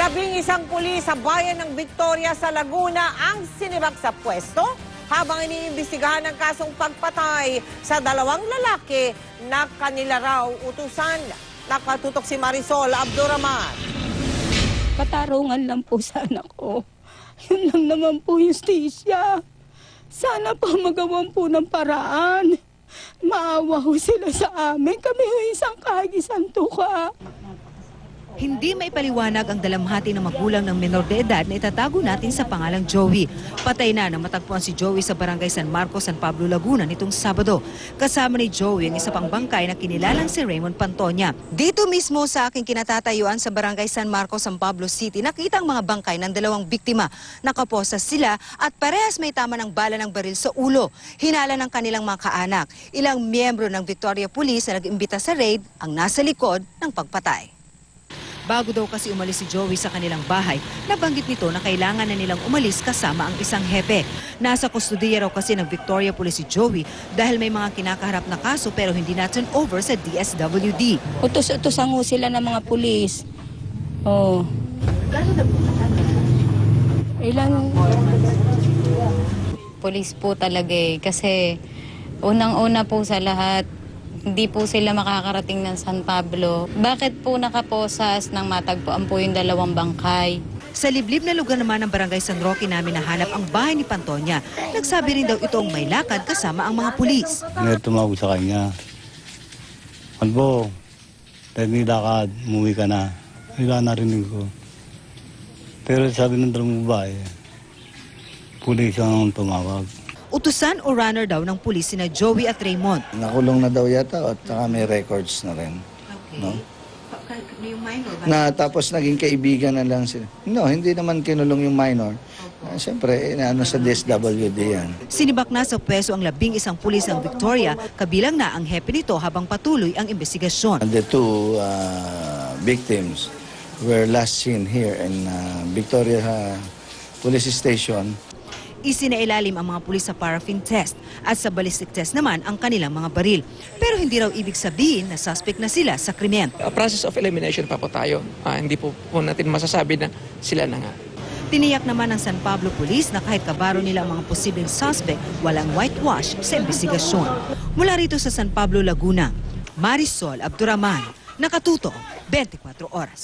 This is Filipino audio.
11 pulis sa bayan ng Victoria sa Laguna ang sinibak sa pwesto habang iniimbestigahan ang kasong pagpatay sa 2 lalaki na kanila raw utusan. Nakatutok si Marisol Abduraman. Katarungan lang po sa anak ko. Yun lang naman po, Justisya. Sana po magawan po ng paraan. Maawa ho sila sa amin. Kami ho isang kahagisang tuka. Hindi may paliwanag ang dalamhati ng magulang ng menor de edad na itatago natin sa pangalang Joey. Patay na nang matagpuan si Joey sa barangay San Marcos, San Pablo, Laguna nitong Sabado. Kasama ni Joey ang isa pang bangkay na kinilalang si Raymond Pantonia. Dito mismo sa aking kinatatayuan sa barangay San Marcos, San Pablo City, nakita ang mga bangkay ng 2 biktima. Nakaposas sila at parehas may tama ng bala ng baril sa ulo. Hinala ng kanilang mga kaanak. Ilang miyembro ng Victoria Police na nag-imbita sa raid ang nasa likod ng pagpatay. Bago daw kasi umalis si Joey sa kanilang bahay, nabanggit nito na kailangan na nilang umalis kasama ang isang hepe. Nasa kustudiya raw kasi ng Victoria Police si Joey dahil may mga kinakaharap na kaso pero hindi na-turn over sa DSWD. Utos-utosan ho sila ng mga pulis. Oh. Ilan? Pulis po talaga kasi unang-una po sa lahat, hindi po sila makakarating ng San Pablo. Bakit po nakaposas nang matagpuan po yung 2 bangkay? Sa liblib na lugar naman ng barangay San Roque namin nahanap ang bahay ni Pantonia. Nagsabi rin daw itong may lakad kasama ang mga pulis. Ngayon tumawag sa kanya. Albo, dahil may lakad, umuwi ka na. Wala narinig ko. Pero sabi ng 2 babae, pulis ang tumawag. Utusan o runner daw ng pulis sina Joey at Raymond. Nakulong na daw yata at saka may records na rin. Okay. No? Yung minor ba? Na tapos naging kaibigan na lang sila. No, hindi naman kinulong yung minor. Siyempre, sa DSWD yan. Sinibak na sa pwesto ang 11 pulis ng Victoria, kabilang na ang hepe nito habang patuloy ang investigasyon. The 2 victims were last seen here in Victoria Police Station. Isinailalim ang mga pulis sa paraffin test at sa ballistic test naman ang kanilang mga baril. Pero hindi raw ibig sabihin na suspect na sila sa krimen. Process of elimination pa po tayo. Hindi po natin masasabi na sila na nga. Tiniyak naman ng San Pablo Police na kahit kabaro nila ang mga posibleng suspect, walang whitewash sa investigasyon. Mula rito sa San Pablo, Laguna, Marisol Abduraman, nakatuto 24 oras.